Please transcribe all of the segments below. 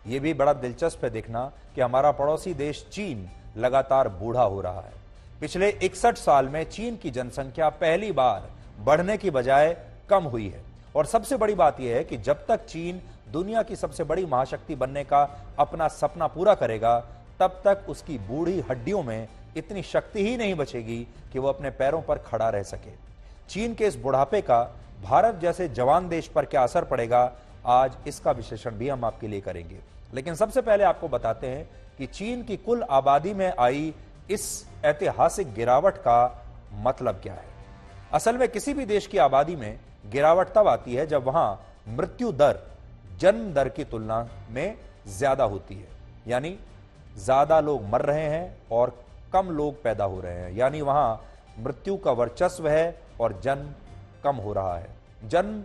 यह भी बड़ा दिलचस्प है देखना कि हमारा पड़ोसी देश चीन लगातार बूढ़ा हो रहा है। पिछले 61 साल में चीन की जनसंख्या पहली बार बढ़ने की बजाय कम हुई है। और सबसे बड़ी बात यह है कि जब तक चीन दुनिया की सबसे बड़ी महाशक्ति बनने का अपना सपना पूरा करेगा, तब तक उसकी बूढ़ी हड्डियों में इतनी शक्ति ही नहीं बचेगी कि वो अपने पैरों पर खड़ा रह सके। चीन के इस बुढ़ापे का भारत जैसे जवान देश पर क्या असर पड़ेगा, आज इसका विश्लेषण भी हम आपके लिए करेंगे। लेकिन सबसे पहले आपको बताते हैं कि चीन की कुल आबादी में आई इस ऐतिहासिक गिरावट का मतलब क्या है। असल में किसी भी देश की आबादी में गिरावट तब आती है जब वहां मृत्यु दर जन्म दर की तुलना में ज्यादा होती है, यानी ज्यादा लोग मर रहे हैं और कम लोग पैदा हो रहे हैं, यानी वहां मृत्यु का वर्चस्व है और जन्म कम हो रहा है। जन्म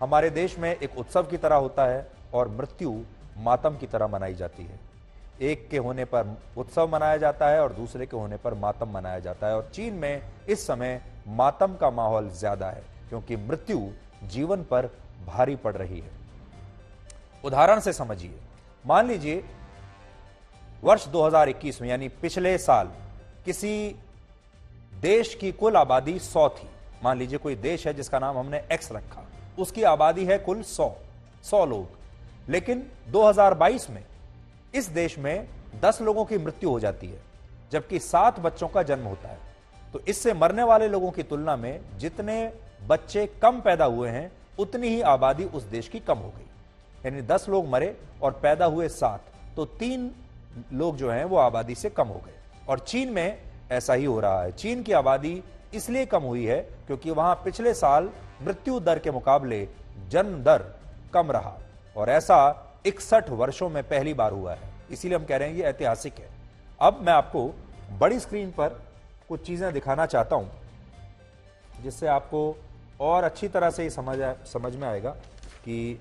हमारे देश में एक उत्सव की तरह होता है और मृत्यु मातम की तरह मनाई जाती है। एक के होने पर उत्सव मनाया जाता है और दूसरे के होने पर मातम मनाया जाता है। और चीन में इस समय मातम का माहौल ज्यादा है क्योंकि मृत्यु जीवन पर भारी पड़ रही है। उदाहरण से समझिए, मान लीजिए वर्ष 2021 में यानी पिछले साल किसी देश की कुल आबादी 100 थी। मान लीजिए कोई देश है जिसका नाम हमने एक्स रखा, उसकी आबादी है कुल 100 लोग। लेकिन 2022 में इस देश में 10 लोगों की मृत्यु हो जाती है जबकि 7 बच्चों का जन्म होता है। तो इससे मरने वाले लोगों की तुलना में जितने बच्चे कम पैदा हुए हैं उतनी ही आबादी उस देश की कम हो गई। यानी 10 लोग मरे और पैदा हुए 7, तो 3 लोग जो हैं वो आबादी से कम हो गए। और चीन में ऐसा ही हो रहा है। चीन की आबादी इसलिए कम हुई है क्योंकि वहां पिछले साल मृत्यु दर के मुकाबले जन्म दर कम रहा और ऐसा 61 वर्षों में पहली बार हुआ है। इसीलिए हम कह रहे हैं ये ऐतिहासिक है। अब मैं आपको बड़ी स्क्रीन पर कुछ चीजें दिखाना चाहता हूं जिससे आपको और अच्छी तरह से समझ में आएगा कि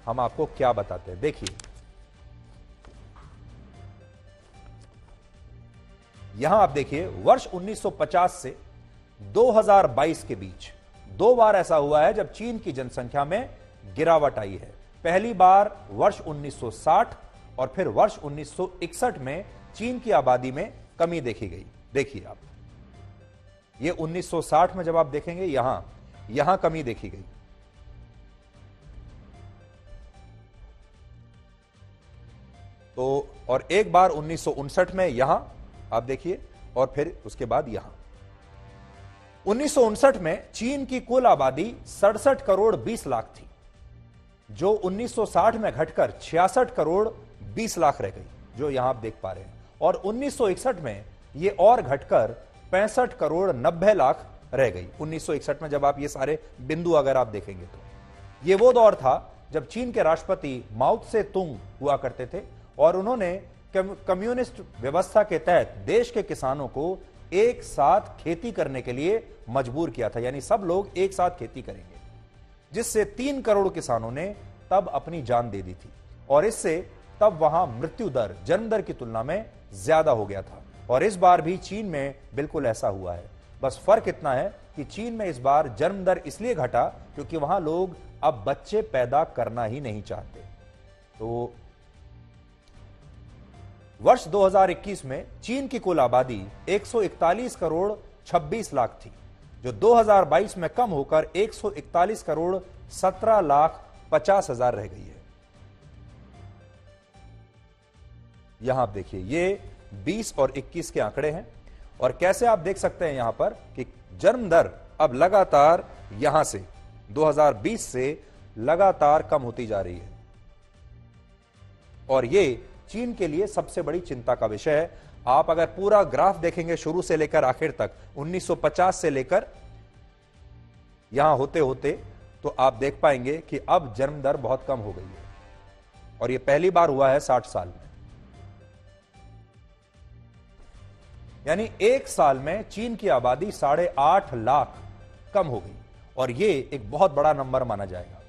हम आपको क्या बताते हैं। देखिए, यहां आप देखिए, वर्ष 1950 से 2022 के बीच 2 बार ऐसा हुआ है जब चीन की जनसंख्या में गिरावट आई है। पहली बार वर्ष 1960 और फिर वर्ष 1961 में चीन की आबादी में कमी देखी गई। देखिए आप, ये 1960 में जब आप देखेंगे यहां कमी देखी गई। तो और एक बार 1959 में यहां आप देखिए और फिर उसके बाद यहां 1959 में चीन की कुल आबादी 67 करोड़ 20 लाख थी, जो 1960 में घटकर 66 करोड़ 20 लाख रह गई, जो यहां आप देख पा रहे हैं। और 1961 में यह और घटकर 65 करोड़ 90 लाख रह गई। 1961 में जब आप ये सारे बिंदु अगर आप देखेंगे तो यह वो दौर था जब चीन के राष्ट्रपति माओ त्से तुंग हुआ करते थे और उन्होंने कम्युनिस्ट व्यवस्था के तहत देश के किसानों को एक साथ खेती करने के लिए मजबूर किया था। यानी सब लोग एक साथ खेती करेंगे, जिससे 3 करोड़ किसानों ने तब अपनी जान दे दी थी और इससे तब वहां मृत्यु दर जन्म दर की तुलना में ज्यादा हो गया था। और इस बार भी चीन में बिल्कुल ऐसा हुआ है। बस फर्क इतना है कि चीन में इस बार जन्म दर इसलिए घटा क्योंकि वहां लोग अब बच्चे पैदा करना ही नहीं चाहते। तो वर्ष 2021 में चीन की कुल आबादी 141 करोड़ 26 लाख थी, जो 2022 में कम होकर 141 करोड़ 17 लाख 50 हजार रह गई है। यहां आप देखिए, ये 20 और 21 के आंकड़े हैं और कैसे आप देख सकते हैं यहां पर कि जन्म दर अब लगातार यहां से 2020 से लगातार कम होती जा रही है और ये चीन के लिए सबसे बड़ी चिंता का विषय है। आप अगर पूरा ग्राफ देखेंगे शुरू से लेकर आखिर तक 1950 से लेकर यहां होते होते, तो आप देख पाएंगे कि अब जन्म दर बहुत कम हो गई है और यह पहली बार हुआ है 60 साल में। यानी 1 साल में चीन की आबादी 8.5 लाख कम हो गई और यह एक बहुत बड़ा नंबर माना जाएगा।